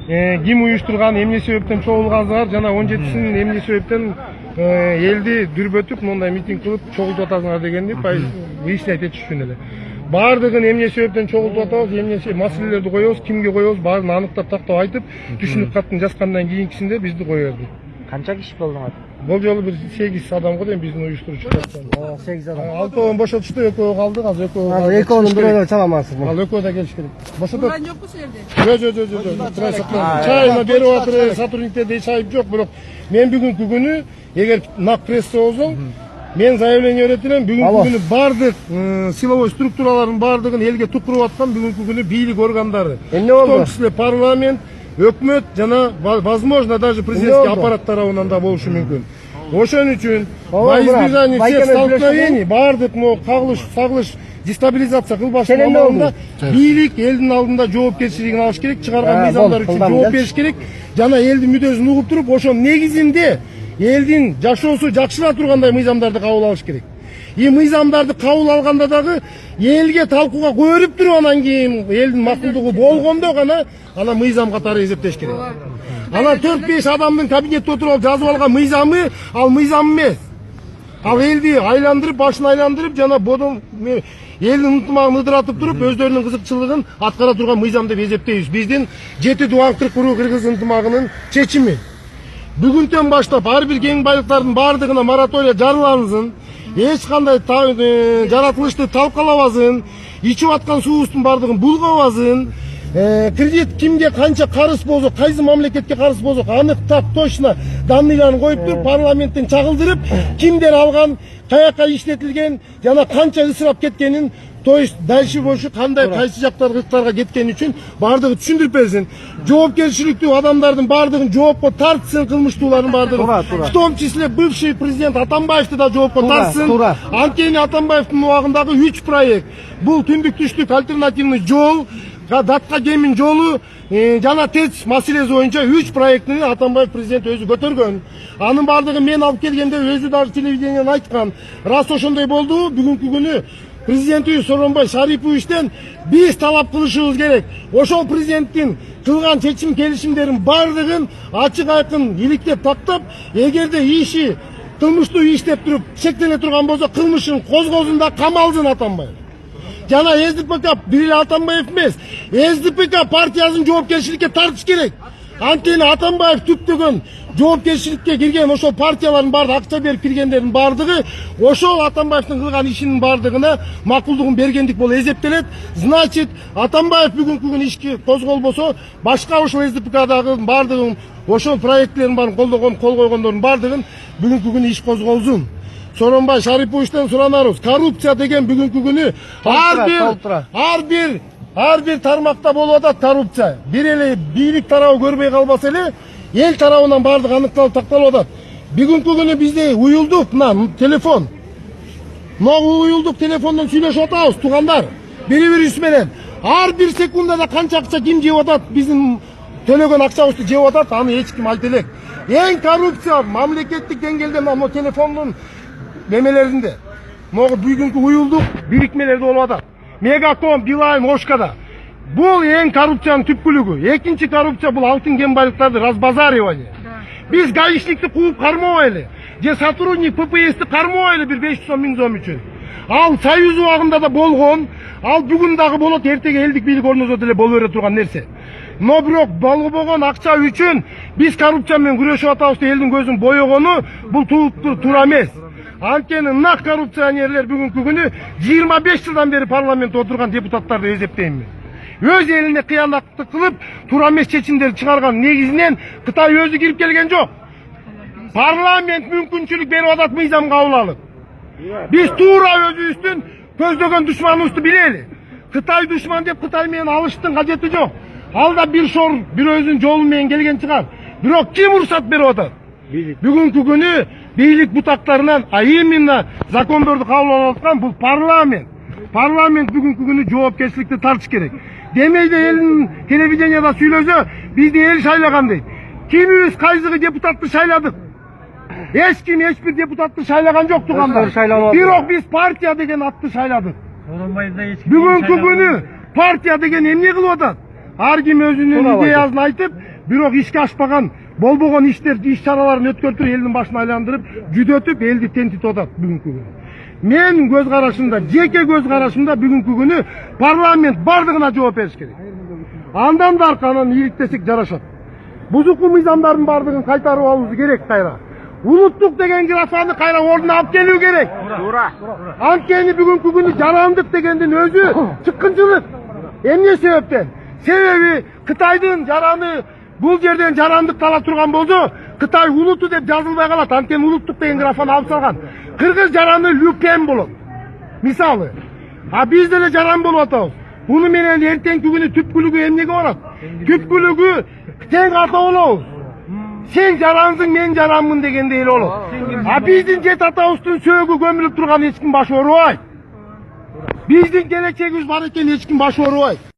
ким уюштурган, эмне себептен чогулганыңар жана 17-синин эмне себептен элди дүрбөтүп мындай митинг кылып чогултуп атасыңар дегенди выяснять этиш үчүн эле. Бардыгын эмне себептен чогултуп атабыз, эмне маселелерди коебуз, кимге коебуз, баарын аныктап тактап айтып, түшүнүк катын жазгандан кийинкисинде бизди кое берди. Канча киши болдуңар? Бул жолу бир 8 адамга дейм биздин уюштуруучулар. 8 адам. 6 бошотушту, 2 калды, азыр 2. Азыр 2-нун бирөөнө чаламансызбы? Ал 2 да келиш керек. Бошотот. Турган жокпу силерде? Жок. Чайына берип атыр, сотрудниктерде чайып жок, бирок мен бүгүнкү күнү эгер нак пресса болсо, мен заявление беретирем, бүгүнкү күнү бардык силовой структуралардын бардыгын элге тукуруп аткан бүгүнкү күнү бийлик органдары. Эмне болду? В том числе парламент, өкмөт жана возможно даже президентский аппарат тарабынан да болушу мүмкүн. Ошон үчүн во избежание всех столкновений бардык кагылыш дестабилизация кылбаштын алдында бийлик элдин алдында жоопкерчилигин алыш керек, чыгарган мыйзамдар үчүн жооп бериш керек жана элдин мүддөсүн угуп туруп, ошонун негизинде элдин жашоосу жакшыра тургандай мыйзамдарды кабыл алыш керек. Мыйзамдарды кабыл алганда дагы элге талкууга көрүп туруп, анан кийин элдин макулдугу болгондо гана ана мыйзам катары эсептеш керек. Ана 4-5 адамдын кабинетте отуруп жазып алган мыйзамы, ал мыйзам эмес. Ал элди айландырып, башын айландырып жана бодон элдин ынтымагын ыдыратып туруп, өздөрүнүн кызыкчылыгын аткара турган мыйзам деп эсептейбиз. Биздин 7 дубаңкыр куруу кыргыз ынтымагынын чечими. Бүгүндөн баштап ар бир кең байлыктардын бардыгына моратория жарыялансын, эч кандай жаратылышты талкалабасын, ичип аткан суубуздун бардыгын булгабасын, кредит кимге канча карыз болсо, кайсы мамлекетке карыз болсо, аныктап точно данныйларын коюп туруп, парламенттен чагылдырып, кимдер алган, каяка иштетилген жана канча ысырап кеткенин, то есть дальше бошу кандай кайсы жактарга кеткени үчүн бардыгы түшүндүрүп берсин. Жоопкерчиликтүү адамдардын бардыгын жоопко тартсын, кылмыштуулардын бардыгын. В том числе бывший президент Атамбаевди да жоопко тартсын. Анткени Атамбаевдин убагындагы 3 проект. Бул түндүк түштүк альтернативный жол, Датка Кемин жолу жана ТЭЦ маселеси боюнча 3 проектini Атамбаев президент өзү көтөргөн. Анын бардыгын мен алып келгенде өзү дагы телевидениеден айткан. Рас ошондой болду, бүгүнкү күнү президентибиз Сооронбай Шариповичтен биз талап кылышыбыз керек. Ошол президенттин кылган чечим келишимдерин бардыгын ачык айкын иликтеп тактап, эгерде иши кылмыштуу иштеп туруп шектеле турган болсо, кылмышын козгосун да камалсын Атамбаев. Жана СДПК бир эле Атамбаев эмес, СДПК партиясын жоопкерчиликке тартыш керек. Анткени Атамбаев түптөгөн жоопкерчиликке кирген ошол партиялардын баардыгы, акча берип киргендердин баардыгы ошол Атамбаевдин кылган ишинин баардыгына макулдугун бергендик болуп эсептелет. Значит, Атамбаев бүгүнкү күнү ишке козголбосо, башка ошол СДПКдагы баардыгын ошол проектлердин баарын кол койгондордун баардыгын бүгүнкү күнү иш козголсун. Сооронбай Шариповичтен суранарбыз. Коррупция деген бүгүнкү күнү ар бир тармакта болуп атат коррупция. Бир эле бийлик тарабы көрбөй калбаса эле, эл тарабынан бардыгы аныкталып такталып атат. Бүгүнкү күнү бизде уюлдук мына телефон. Могу уюлдук телефондон сүйлөшүп атабыз, туугандар. Бири-бирибиз менен. Ар бир секундада канча акча ким жеп атат, биздин төлөгөн акчабызды жеп атат, аны эч ким айта элек. Эң коррупция мамлекеттик деңгээлде мына телефондун немелеринде. Могу бүгүнкү уюлдук бирикмелерде болуп атат. Мегаком, Билайн, Ошкада. Бул эң коррупциянын түпкүлүгү. Экинчи коррупция бул алтын кен байлыктарды разбазаривание. Биз гаишникти кууп кармабайлы. Же сотрудник ППСти кармабайлы бир 500 сом 1000 сом үчүн. Ал Союз убагында да болгон, ал бүгүн дагы болот, эртеге элдик бийлик орносо деле боло бере турган нерсе. Но бирок болгон акча үчүн биз коррупция менен күрөшүп атабыз деп элдин көзүн боёгону бул туура эмес. Анткени нак коррупционерлер бүгүнкү күнү 25 жылдан бери парламентте отурган депутаттар деп эсептейм мен. Өз элине кыянаттык кылып, туура эмес чечимдерди чыгарган негизинен Кытай өзү кирип келген жок. Парламент мүмкүнчүлүк берип атат мыйзам кабыл алып. Биз туура өзүбүздүн көздөгөн душманыбызды билели. Кытай душман деп Кытай менен алыштын кажети жок. Ал да бир шор, бир өзүнүн жолу менен келген чыгар. Бирок ким уруксат берип атат? Бүгүнкү күнү бийлик бутактарынан, а именно закондорду кабыл алып аткан бул парламент. Парламент бүгүнкү күнү жоопкерчиликти тартыш керек. Демейде элдин телевиденияда сүйлөсө, бизди эл шайлаган дейт. Кимибиз кайсыгы депутатты шайладык? Эч ким эч бир депутатты шайлаган жок туугандар. Бирок биз партия деген атты шайладык. Бүгүнкү күнү партия деген эмне кылып атат? ар ким өзүнүн идеясын айтып, бирок ишке ашпаган, болбогон иш чараларын өткөртүп, элдин башын айландырып, жүдөтүп, элди тентитип атат бүгүнкү күнү. Мен көз карашымда, жеке көз карашымда бүгүнкү күнү парламент бардыгына жооп бериш керек. Андан да арканан ийгиктесек жарашат. Бузуктуу мыйзамдардын бардыгын кайтарып алуу керек кайра. Улуттук деген графаны кайра ордуна алып келүү керек. Туура. Анткени бүгүнкү күнү жарандык дегендин өзү чыккынчылык. Эмне себептен? Себеби Кытайдын жараны бул жерден жарандык ала турган болсо, Кытай улуту деп жазылбай калат. Анткени улуттук деген графаны алып салган. Кыргыз жараны Люпен болот. Мисалы. А биз деле жаран болуп атабыз. Буну менен эртеңки күнү түпкүлүгү эмнеге барат? Түпкүлүгү тең ата болобуз. Сен жарансың, мен жаранмын дегендей эле болот. А биздин жет атабыздын сөөгү көмүлүп турган эч ким баш оорубайт. Биздин келечегибиз бар экен, эч ким баш оорубайт.